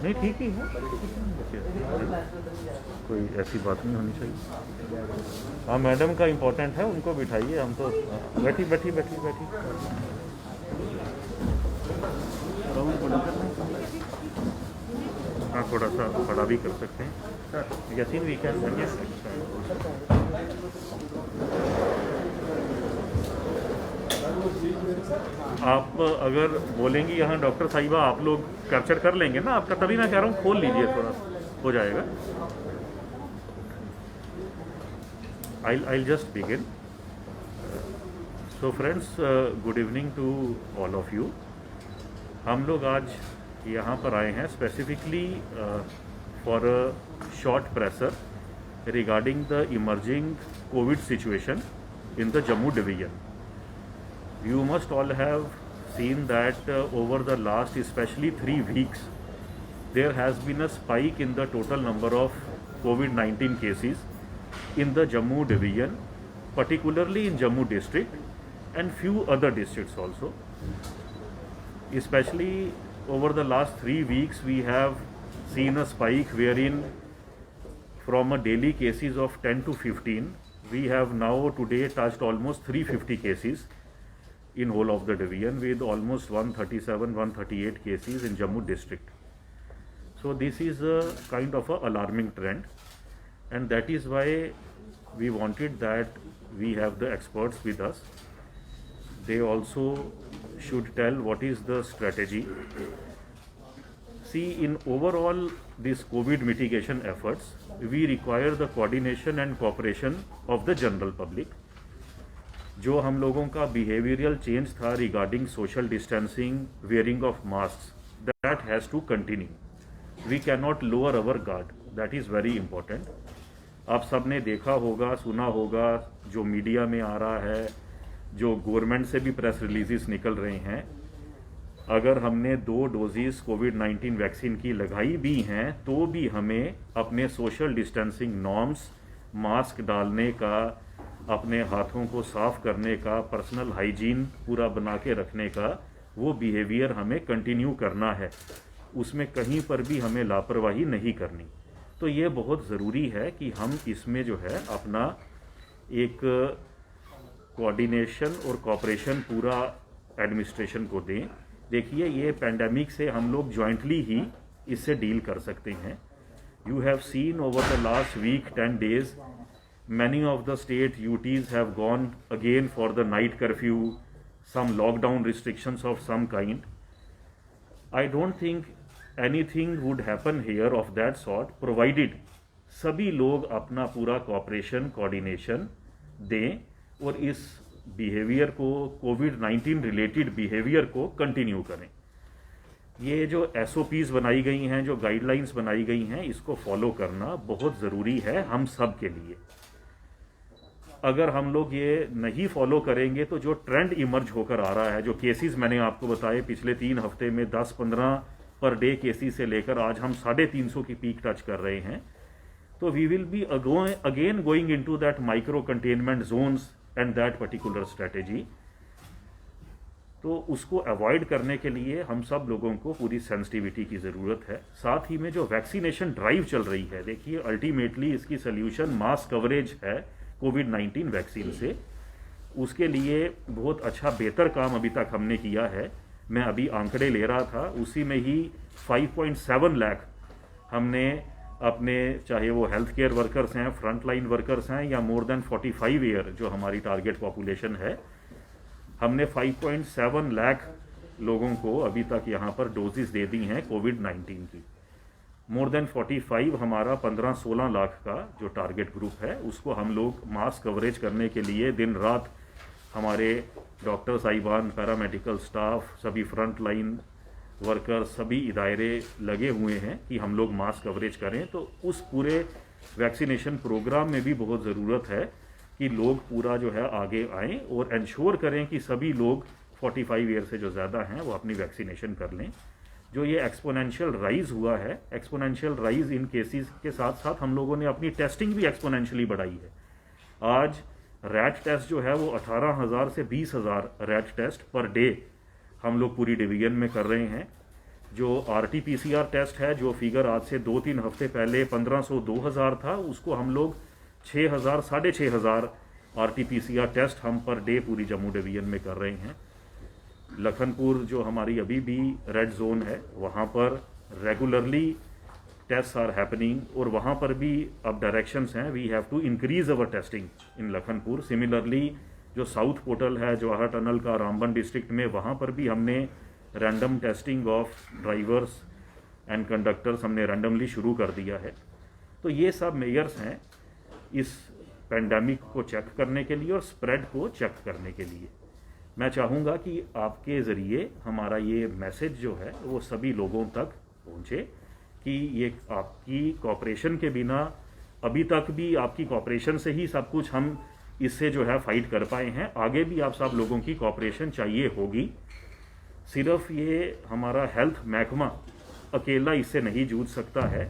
नहीं ठीक ही है, कोई ऐसी बात नहीं होनी चाहिए। हाँ मैडम का इम्पोर्टेंट है, उनको बिठाइए, हम तो बैठी बैठी बैठी बैठी। हाँ थोड़ा सा बड़ा भी कर सकते हैं। Yasin we can. आप अगर बोलेंगी यहाँ डॉक्टर साहिबा आप लोग कैप्चर कर लेंगे ना आपका, तभी मैं कह रहा हूँ खोल लीजिए, थोड़ा हो जाएगा। I'll just begin. So friends, good evening to all of you. हम लोग आज यहाँ पर आए हैं specifically for a short pressure regarding the emerging Covid situation in the Jammu division. You must all have seen that over the last especially 3 weeks there has been a spike in the total number of COVID-19 cases in the Jammu division, particularly in Jammu district and few other districts also. Especially over the last 3 weeks we have seen a spike wherein from a daily cases of 10 to 15 we have now today touched almost 350 cases in whole of the division, with almost 137-138 cases in Jammu district. So this is a kind of a alarming trend, and that is why we wanted that we have the experts with us. They also should tell what is the strategy. See, in overall this COVID mitigation efforts, we require the coordination and cooperation of the general public. जो हम लोगों का behavioural change था regarding social distancing, wearing of mask, that has to continue. We can not lower our guard, that is very important. आप सब ने देखा होगा, सुना होगा, जो मीडिया में आ रहा है, जो गवर्नमेंट से भी प्रेस रिलीजेस निकल रहे हैं. अगर हमने 2 डोजेस कोविड-19 वैक्सीन की लगाई भी हैं तो भी हमें अपने सोशल डिस्टेंसिंग नॉर्म्स, मास्क डालने का, अपने हाथों को साफ करने का, पर्सनल हाइजीन पूरा बना के रखने का, वो बिहेवियर हमें कंटिन्यू करना है. उसमें कहीं पर भी हमें लापरवाही नहीं करनी. तो ये बहुत ज़रूरी है कि हम इसमें जो है अपना एक कोऑर्डिनेशन और कोऑपरेशन पूरा एडमिनिस्ट्रेशन को दें. देखिए, ये पैंडेमिक से हम लोग जॉइंटली ही इससे डील कर सकते हैं. You have seen over the last week 10 days many of the state UTs have gone again for the night curfew, some lockdown restrictions of some kind. I don't think anything would happen here of that sort, provided सभी लोग अपना पूरा corporation, coordination दें और इस behaviour को, कोविड-19 related behaviour को continue करें. ये जो SOPs बनाई गई हैं, जो गाइडलाइंस बनाई गई हैं, इसको फॉलो करना बहुत ज़रूरी है हम सब के लिए. अगर हम लोग ये नहीं फॉलो करेंगे तो जो ट्रेंड इमर्ज होकर आ रहा है, जो केसेस मैंने आपको बताए पिछले 3 हफ्ते में 10-15 पर डे केसेस से लेकर आज हम 350 की पीक टच कर रहे हैं, तो we will be again going into that micro containment zones and that particular strategy. तो उसको अवॉइड करने के लिए हम सब लोगों को पूरी सेंसिटिविटी की ज़रूरत है. साथ ही में जो वैक्सीनेशन ड्राइव चल रही है, देखिए अल्टीमेटली इसकी सोल्यूशन मास कवरेज है कोविड-19 वैक्सीन से. उसके लिए बहुत अच्छा बेहतर काम अभी तक हमने किया है. मैं अभी आंकड़े ले रहा था, उसी में ही 5.7 लाख हमने अपने, चाहे वो हेल्थ केयर वर्कर्स हैं, फ्रंट लाइन वर्कर्स हैं, या मोर देन 45 ईयर जो हमारी टारगेट पॉपुलेशन है, हमने 5.7 लाख लोगों को अभी तक यहाँ पर डोजेस दे दी हैं कोविड-19 की. मोर देन 45 हमारा 15-16 लाख का जो टारगेट ग्रुप है, उसको हम लोग मास कवरेज करने के लिए दिन रात हमारे डॉक्टर साहिबान, पैरामेडिकल स्टाफ, सभी फ्रंट लाइन वर्कर, सभी इदारे लगे हुए हैं कि हम लोग मास कवरेज करें. तो उस पूरे वैक्सीनेशन प्रोग्राम में भी बहुत ज़रूरत है कि लोग पूरा जो है आगे आएँ और इंश्योर करें कि सभी लोग 45 ईयर से जो ज़्यादा हैं वो अपनी वैक्सीनेशन कर लें. जो ये एक्सपोनेंशियल राइज हुआ है, एक्सपोनेंशियल राइज इन केसेस के साथ साथ हम लोगों ने अपनी टेस्टिंग भी एक्सपोनेंशियली बढ़ाई है. आज रैट टेस्ट जो है वो 18,000 से 20,000 रैट टेस्ट पर डे हम लोग पूरी डिवीजन में कर रहे हैं। जो RT-PCR टेस्ट है, जो फिगर आज से 2-3 हफ्ते पहले 1500-2000 था, उसको हम लोग 6000 6500 RT-PCR टेस्ट हम पर डे पूरी जम्मू डिवीजन में कर रहे हैं। लखनपुर जो हमारी अभी भी रेड जोन है, वहाँ पर रेगुलरली टेस्ट आर हैपनिंग, और वहाँ पर भी अब डायरेक्शंस हैं, we have to increase our testing in Lakhanpur. Similarly जो साउथ पोर्टल है जवाहर टनल का रामबन डिस्ट्रिक्ट में, वहाँ पर भी हमने random testing of drivers and conductors हमने रैंडमली शुरू कर दिया है। तो ये सब मेजर्स हैं इस पेंडेमिक को चेक करने के लिए और स्प्रेड को चेक करने के लिए। मैं चाहूँगा कि आपके ज़रिए हमारा ये मैसेज जो है वो सभी लोगों तक पहुँचे कि ये आपकी कॉपरेशन के बिना, अभी तक भी आपकी कॉपरेशन से ही सब कुछ हम इससे जो है फाइट कर पाए हैं। आगे भी आप सब लोगों की कॉपरेशन चाहिए होगी। सिर्फ ये हमारा हेल्थ महकमा अकेला इससे नहीं जूझ सकता है,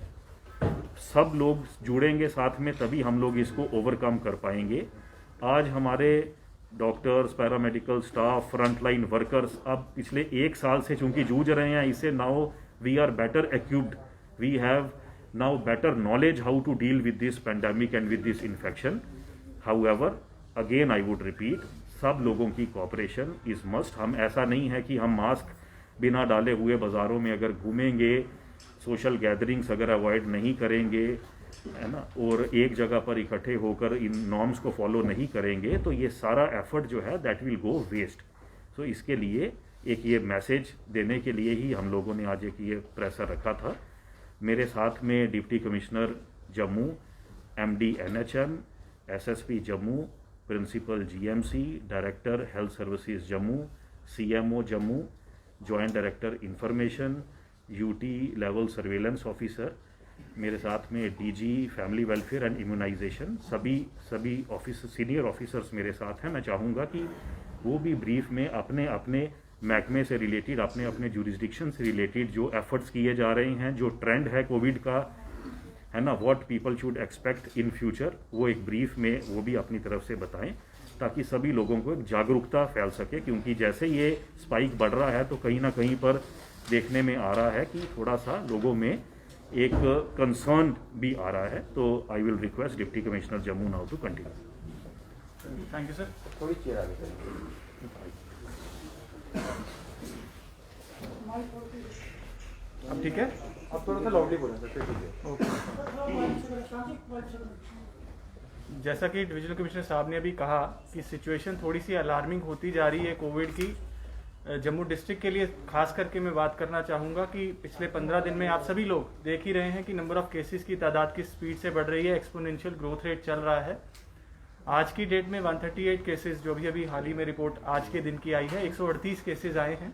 सब लोग जुड़ेंगे साथ में, तभी हम लोग इसको ओवरकम कर पाएंगे। आज हमारे doctors, paramedical staff, frontline workers अब पिछले 1 साल से चूंकि जूझ रहे हैं इससे, now we are better equipped, we have now better knowledge how to deal with this pandemic and with this infection. However again I would repeat, सब लोगों की कोऑपरेशन इज मस्ट। हम ऐसा नहीं है कि हम मास्क बिना डाले हुए बाज़ारों में अगर घूमेंगे, सोशल गैदरिंग्स अगर अवॉइड नहीं करेंगे, है ना, और एक जगह पर इकट्ठे होकर इन नॉर्म्स को फॉलो नहीं करेंगे, तो ये सारा एफर्ट जो है दैट विल गो वेस्ट। सो इसके लिए एक ये मैसेज देने के लिए ही हम लोगों ने आज एक ये प्रेसर रखा था। मेरे साथ में deputy commissioner Jammu, MD NHM, SSP Jammu, principal GMC, director health services Jammu, CMO Jammu, joint director information, UT level surveillance officer, मेरे साथ में DG family welfare and immunisation, सभी ऑफिस सीनियर ऑफिसर्स मेरे साथ हैं। मैं चाहूँगा कि वो भी ब्रीफ में अपने अपने महकमे से रिलेटेड, अपने अपने जुरिस्डिक्शन से रिलेटेड जो एफर्ट्स किए जा रहे हैं, जो ट्रेंड है कोविड का, है ना, what people should expect in future, वो एक ब्रीफ में वो भी अपनी तरफ से बताएं, ताकि सभी लोगों को एक जागरूकता फैल सके। क्योंकि जैसे ये स्पाइक बढ़ रहा है तो कहीं ना कहीं पर देखने में आ रहा है कि थोड़ा सा लोगों में एक कंसर्न भी आ रहा है। तो I will request deputy commissioner Jammu now to continue. Thank you sir. थोड़ी चेयर आगे अब ठीक है, अब थोड़ा सा लाउडली बोलें सर, ठीक है। ओके। जैसा कि डिविजनल कमिश्नर साहब ने अभी कहा कि सिचुएशन थोड़ी सी अलार्मिंग होती जा रही है कोविड की। जम्मू डिस्ट्रिक्ट के लिए खास करके मैं बात करना चाहूँगा कि पिछले 15 दिन में आप सभी लोग देख ही रहे हैं कि नंबर ऑफ केसेस की तादाद किस स्पीड से बढ़ रही है, एक्सपोनेंशियल ग्रोथ रेट चल रहा है। आज की डेट में 138 केसेस, जो भी अभी हाल ही में रिपोर्ट आज के दिन की आई है, 138 केसेस आए हैं।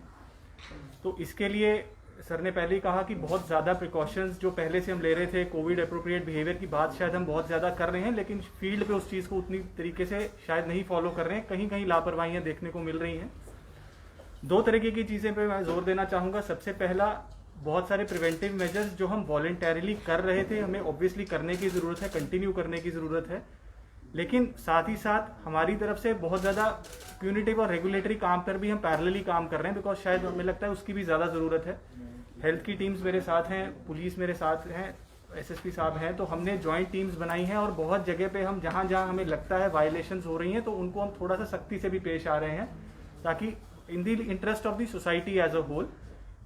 तो इसके लिए सर ने पहले ही कहा कि बहुत ज़्यादा प्रिकॉशंस जो पहले से हम ले रहे थे, कोविड अप्रोप्रिएट बिहेवियर की बात शायद हम बहुत ज़्यादा कर रहे हैं, लेकिन फील्ड पे उस चीज़ को उतनी तरीके से शायद नहीं फॉलो कर रहे हैं, कहीं कहीं लापरवाहियाँ देखने को मिल रही हैं। 2 तरीके की चीज़ें पे मैं जोर देना चाहूँगा। सबसे पहला, बहुत सारे प्रिवेंटिव मेजर्स जो हम वॉलेंटरीली कर रहे थे, हमें ऑब्वियसली करने की ज़रूरत है, कंटिन्यू करने की ज़रूरत है, लेकिन साथ ही साथ हमारी तरफ से बहुत ज़्यादा प्यूनिटिव और रेगुलेटरी काम पर भी हम पैरेलली काम कर रहे हैं, बिकॉज शायद हमें लगता है उसकी भी ज़्यादा ज़रूरत है। हेल्थ की टीम्स मेरे साथ हैं, पुलिस मेरे साथ हैं, SSP साहब हैं, तो हमने जॉइंट टीम्स बनाई हैं और बहुत जगह पे हम जहाँ जहाँ हमें लगता है वायलेशंस हो रही हैं तो उनको हम थोड़ा सा सख्ती से भी पेश आ रहे हैं, ताकि in the interest of the society as a whole.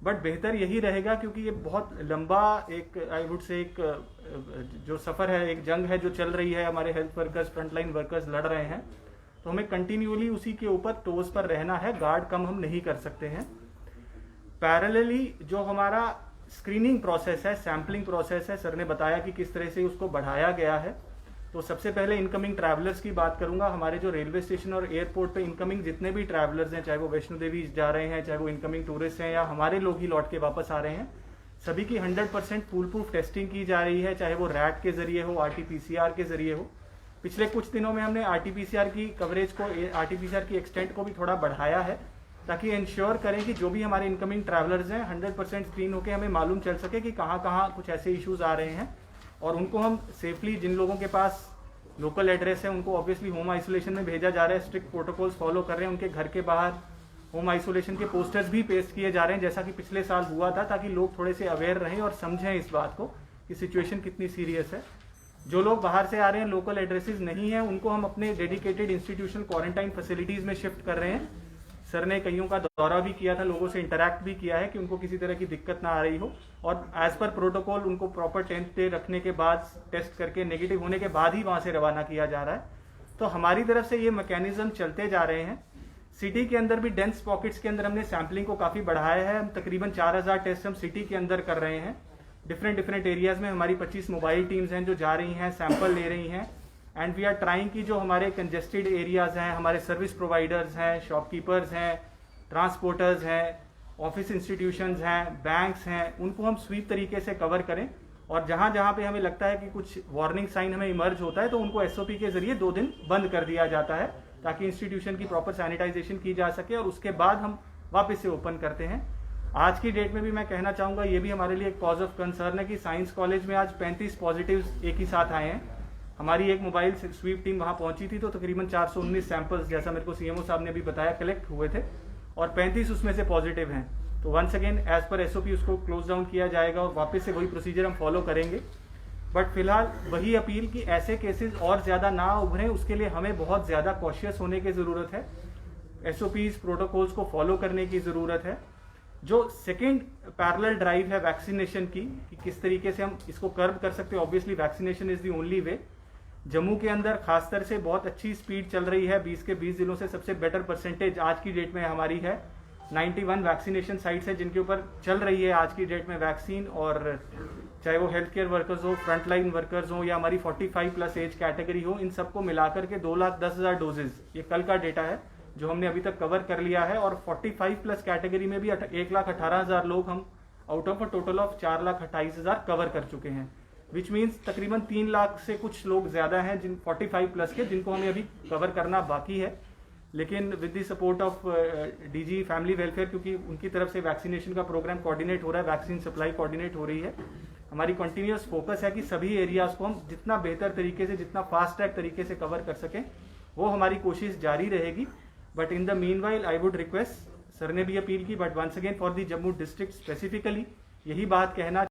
But बेहतर यही रहेगा, क्योंकि ये बहुत लंबा एक, आई वुड से, एक जो सफ़र है, एक जंग है जो चल रही है, हमारे हेल्थ वर्कर्स, फ्रंटलाइन वर्कर्स लड़ रहे हैं, तो हमें कंटिन्यूअली उसी के ऊपर टोज पर रहना है, गार्ड कम हम नहीं कर सकते हैं। पैरेलली जो हमारा स्क्रीनिंग प्रोसेस है, सैम्पलिंग प्रोसेस है, सर ने बताया कि किस तरह से उसको बढ़ाया गया है। तो सबसे पहले इनकमिंग ट्रैवलर्स की बात करूंगा। हमारे जो रेलवे स्टेशन और एयरपोर्ट पे इनकमिंग जितने भी ट्रैवलर्स हैं, चाहे वो वैष्णो देवी जा रहे हैं, चाहे वो इनकमिंग टूरिस्ट हैं या हमारे लोग ही लौट के वापस आ रहे हैं, सभी की 100% फूल प्रूफ टेस्टिंग की जा रही है, चाहे वो रैट के जरिए हो, RT-PCR के जरिए हो। पिछले कुछ दिनों में हमने RT-PCR की कवरेज को, RT-PCR की एक्सटेंट को भी थोड़ा बढ़ाया है, ताकि इंश्योर करें कि जो भी हमारे इनकमिंग ट्रैवलर्स हैं 100% स्क्रीन होकर हमें मालूम चल सके कि कहाँ कहाँ कुछ ऐसे इश्यूज आ रहे हैं, और उनको हम सेफली, जिन लोगों के पास लोकल एड्रेस है उनको ऑब्वियसली होम आइसोलेशन में भेजा जा रहा है, स्ट्रिक्ट प्रोटोकॉल्स फॉलो कर रहे हैं, उनके घर के बाहर होम आइसोलेशन के पोस्टर्स भी पेश किए जा रहे हैं जैसा कि पिछले साल हुआ था, ताकि लोग थोड़े से अवेयर रहें और समझें इस बात को कि सिचुएशन कितनी सीरियस है। जो लोग बाहर से आ रहे हैं, लोकल एड्रेसेस नहीं है, उनको हम अपने डेडिकेटेड इंस्टीट्यूशनल क्वारंटाइन फैसिलिटीज़ में शिफ्ट कर रहे हैं। सर ने कईयों का दौरा भी किया था, लोगों से इंटरैक्ट भी किया है कि उनको किसी तरह की दिक्कत ना आ रही हो, और एज पर प्रोटोकॉल उनको प्रॉपर 10th डे रखने के बाद, टेस्ट करके नेगेटिव होने के बाद ही वहाँ से रवाना किया जा रहा है। तो हमारी तरफ से ये मैकेनिज्म चलते जा रहे हैं। सिटी के अंदर भी डेंस पॉकेट्स के अंदर हमने सैम्पलिंग को काफ़ी बढ़ाया है। हम तकरीबन 4000 टेस्ट हम सिटी के अंदर कर रहे हैं। डिफरेंट एरियाज में हमारी 25 मोबाइल टीम्स हैं जो जा रही हैं, सैंपल ले रही हैं। एंड वी आर ट्राइंग कि जो हमारे कंजेस्टेड एरियाज हैं, हमारे सर्विस प्रोवाइडर्स हैं, शॉपकीपर्स हैं, ट्रांसपोर्टर्स हैं, ऑफिस इंस्टीट्यूशंस हैं, बैंक्स हैं, उनको हम स्वीप तरीके से कवर करें। और जहाँ जहाँ पे हमें लगता है कि कुछ वार्निंग साइन हमें इमर्ज होता है तो उनको SOP के जरिए 2 दिन बंद कर दिया जाता है, ताकि इंस्टीट्यूशन की प्रॉपर सैनिटाइजेशन की जा सके, और उसके बाद हम वापस से ओपन करते हैं। आज की डेट में भी मैं कहना चाहूँगा, ये भी हमारे लिए एक कॉज ऑफ कंसर्न है कि साइंस कॉलेज में आज 35 पॉजिटिव्स एक ही साथ आए हैं। हमारी एक मोबाइल स्वीप टीम वहाँ पहुंची थी तो तकरीबन 419 सैंपल्स, जैसा मेरे को CMO साहब ने भी बताया, कलेक्ट हुए थे, और 35 उसमें से पॉजिटिव हैं। तो once again as per SOP उसको क्लोज डाउन किया जाएगा और वापस से वही प्रोसीजर हम फॉलो करेंगे। बट फिलहाल वही अपील कि ऐसे केसेस और ज़्यादा ना उभरें, उसके लिए हमें बहुत ज़्यादा कॉशियस होने की ज़रूरत है। SOPs प्रोटोकॉल्स को फॉलो करने की ज़रूरत है। जो सेकेंड पैरेलल ड्राइव है वैक्सीनेशन की, कि किस तरीके से हम इसको कर्व कर सकते हैं, obviously vaccination is the only way. Jammu के अंदर खासतर से बहुत अच्छी स्पीड चल रही है। 20 के 20 जिलों से सबसे बेटर परसेंटेज आज की डेट में हमारी है। 91 वैक्सीनेशन साइट्स हैं जिनके ऊपर चल रही है आज की डेट में वैक्सीन, और चाहे वो हेल्थ केयर वर्कर्स हो, फ्रंटलाइन वर्कर्स हो, या हमारी 45+ एज कैटेगरी हो, इन सबको मिलाकर के 2,10,000 डोजेज, ये कल का डेटा है जो हमने अभी तक कवर कर लिया है। और 45+ कैटेगरी में भी 1,18,000 लोग हम out of a total of 4,28,000 cover कर चुके हैं, विच मीन्स तकरीबन 3 लाख से कुछ लोग ज़्यादा हैं जिन 45+ के, जिनको हमें अभी कवर करना बाकी है। लेकिन with the support of DG family welfare, क्योंकि उनकी तरफ से वैक्सीनेशन का प्रोग्राम कोऑर्डिनेट हो रहा है, वैक्सीन सप्लाई कोऑर्डिनेट हो रही है, हमारी कंटिन्यूअस फोकस है कि सभी एरियाज को हम जितना बेहतर तरीके से, जितना फास्ट ट्रैक तरीके से कवर कर सकें, वो हमारी कोशिश जारी रहेगी। But in the meanwhile I would request, sir ने भी अपील की, but once again for the Jammu district specifically यही बात कहना